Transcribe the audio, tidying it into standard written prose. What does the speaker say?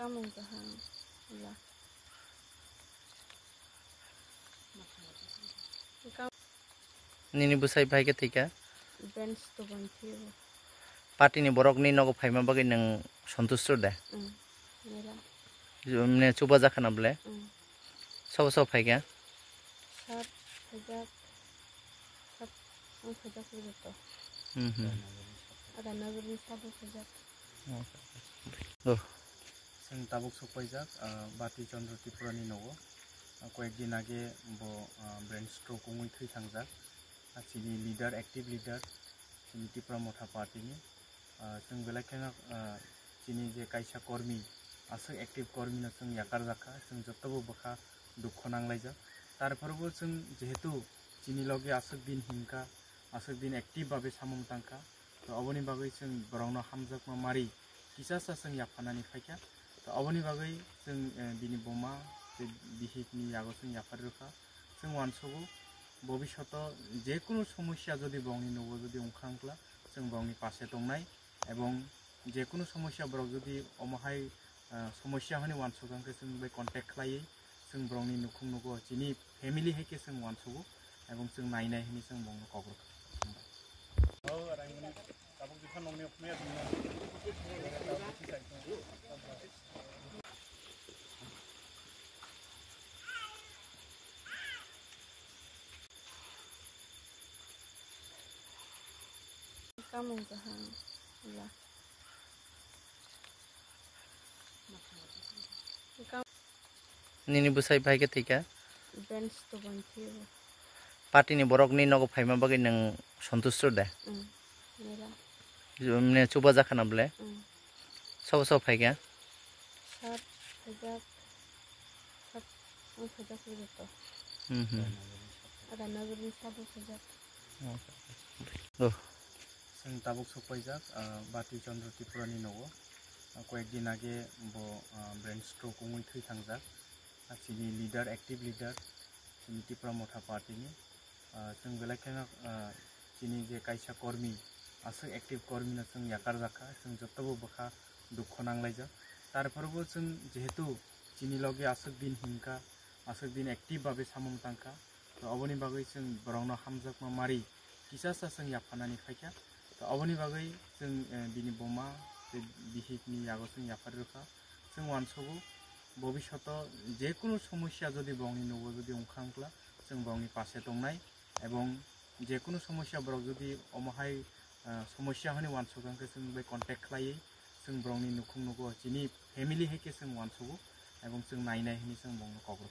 Kamu jahang lah. Nini busai bhai ke tika Bench to banthi ho. party ni borok ni nogo phaima bagi nang santusto da Mera. ne chuba jakhana ble sob sob phaiga 7,000 7 8,000 begitu. Ada nagari 7,000. oh sing tabuk sopaijak bati chandra tripurani nogo কয়েকদিন আগে brain stroke উমুই থৈ থাंजाक চিনি leader active leader চিনি ত্রিপুরা মথা পার্টিनि जों बेलाखेना चिनी जे कायसा कर्मी आसो active कर्मीनो जों याकार जाखा जों जतबो बखा दुख नांलायजा तारफोरबो जों जेहेतु चिनी लगे आसो दिन हिंका आसो दिन एक्टिव बाबे सामं तांका तो अबनि बागै जों बरावनो हामजाक मारि किसासा जों याफानानि फायखा तो अबनि बागै जों बिनि बमा बिहितनि यागो जों याफार रोखा जों वानसबो भबिष्यत जेकुनु समस्या जदि बावनि नबो जदि ओंखारंब्ला जों बावनि पासे दंनाय एवं जेकुनु समस्या बरक जदि अमाहाय समस्या हनि वानसगांके जों बे कन्टेक्ट खालायै जों बावनि नुखुं नुगो जिनि फेमिलि हेके जों वानसबो एवं जों नायनाय हनि जों बावनो कग्र औ रायमोन गाबक दिफा नंनि अखमेया Kamu jahang lah. Nini busai bhai ke tika Bench to banthi ho. party ni borok ni nogo phaima bagi nang santusto da Mera. ne chuba jakhana ble sob sob phaiga 7,000 7 8,000 begitu. Ada nagari 7,000. oh sing tabuk sopaijak bati chandra tripurani nogo কয়েকদিন আগে brain stroke উমুই থৈ থাंजाक চিনি leader active leader চিনি ত্রিপুরা মথা পার্টিनि जों बेलाखेना चिनी जे कायसा कर्मी आसो active कर्मीनो जों याकार जाखा जों जतबो बखा दुख नांलायजा तारफोरबो जों जेहेतु चिनी लगे आसो दिन हिंका आसो दिन एक्टिव बाबे सामं तांका तो अबनि बागै जों बरावनो हामजाक मारि किसासा जों याफानानि फायखा तो अबनि बागै जों बिनि बमा बिहितनि यागो जों याफार रोखा जों वानसबो भबिष्यत जेकुनु समस्या जदि बावनि नबो जदि ओंखारंब्ला जों बावनि पासे दंनाय एवं जेकुनु समस्या बरक जदि अमाहाय समस्या हनि वानसगांके जों बे कन्टेक्ट खालायै जों बावनि नुखुं नुगो जिनि फेमिलि हेके जों वानसबो एवं जों नायनाय हनि जों बावनो कग्र